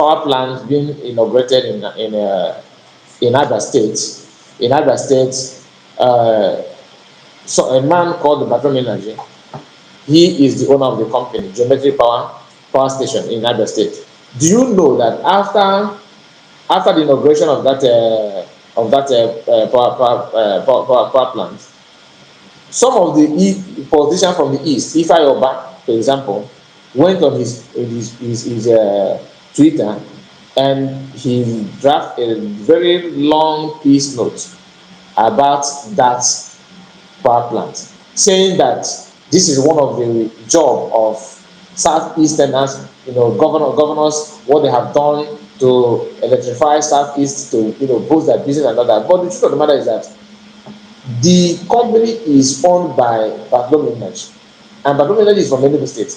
power plant being inaugurated in other states. In other states, so a man called Batom Energy, he is the owner of the company, Geometry Power Station in other state. Do you know that after the inauguration of that power plant, some of the politicians from the east, Ifeanyi Oba, for example, went on his Twitter, and he drafted a very long peace note about that power plant, saying that this is one of the job of southeasterners, governors, what they have done to electrify southeast to boost their business and all that. But the truth of the matter is that the company is owned by Barcelona Energy, and Barcelona Energy is from Enugu State.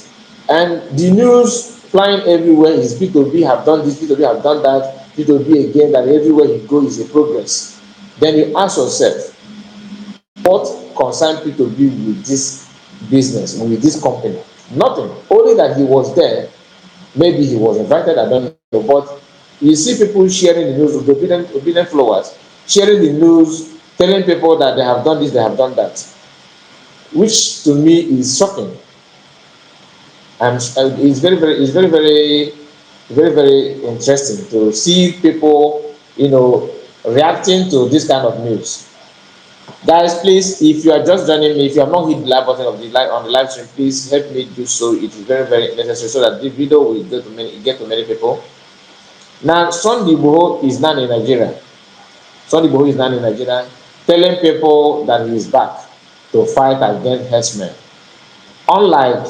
And the news flying everywhere is P2B have done this, P2B have done that, P2B again, that everywhere you go is a progress. Then you ask yourself, what concern P2B with this business, with this company? Nothing. Only that he was there. Maybe he was invited, I don't know. But you see people sharing the news, the obedient followers, sharing the news, telling people that they have done this, they have done that, which to me is shocking. And it's very interesting to see people, reacting to this kind of news. Guys, please, if you are just joining me, if you have not hit the like button of the like on the live stream, please help me do so. It is very necessary so that the video will get to many people. Now, Sunday Igboho is now in Nigeria. Sunday Igboho is now in Nigeria, telling people that he is back to fight against herdsmen. Unlike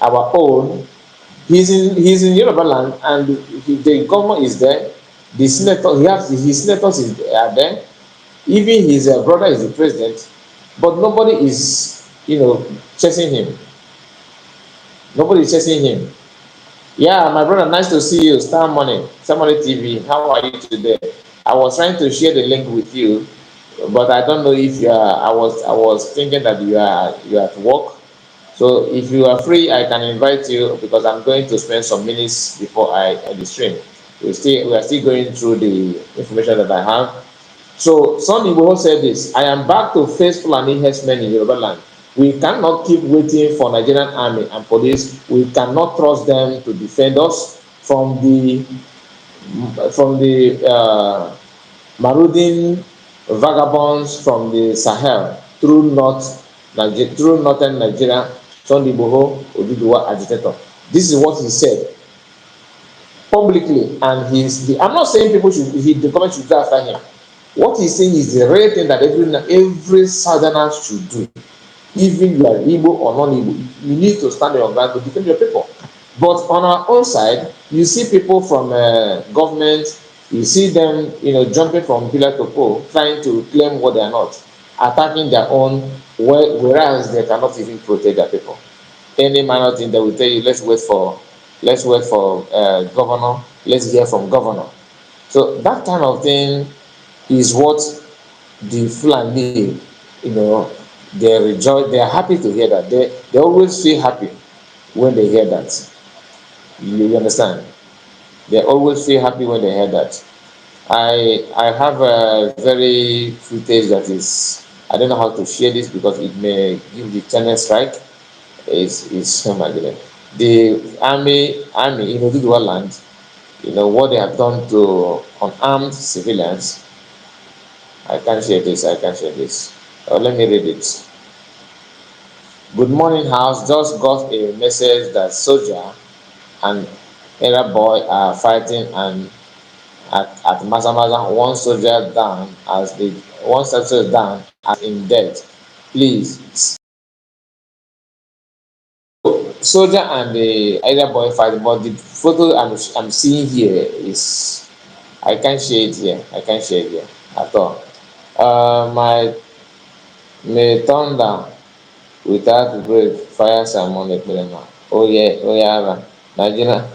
our own, he's in Yoruba land, and the governor is there. The senator, his senators are there. Even his brother is the president, but nobody is, chasing him. Nobody is chasing him. Yeah, my brother, nice to see you. Star Money TV. How are you today? I was trying to share the link with you, but I don't know if you are. I was thinking that you are at work. So if you are free, I can invite you because I'm going to spend some minutes before I end the stream. We are still going through the information that I have. So Sunday Igboho said this: I am back to face Fulani herdsmen in Yoruba land. We cannot keep waiting for Nigerian army and police. We cannot trust them to defend us from the marauding vagabonds from the Sahel through northern Nigeria. Sunday Igboho Oduduwa agitator. This is what he said publicly, and I'm not saying the government should go after him. What he's saying is the real thing that every southerner should do. Even you are Igbo or non-Igbo, you need to stand on your ground to defend your people. But on our own side, you see people from government, you see them, jumping from pillar to pole, trying to claim what they are not, attacking their own, whereas they cannot even protect their people. Any minor thing they will tell you, let's wait for governor, let's hear from governor. So that kind of thing is what the Fulani, they rejoice, they are happy to hear that. They always feel happy when they hear that. You understand? They always feel happy when they hear that. I have a very footage that is, I don't know how to share this because it may give the channel strike. It's oh my goodness. The army in Oduduwa land, what they have done to unarmed civilians. I can't share this. I can't share this. Let me read it. Good morning, house. Just got a message that soldier and area boy are fighting, and at Mazamaza, one soldier down as in death. Please. Soldier and the area boy fighting, but the photo I'm seeing here is, I can't share it here. I can't share it here at all. My may thunder without break, fire Simon Ekperema. Oh yeah, Nigeria.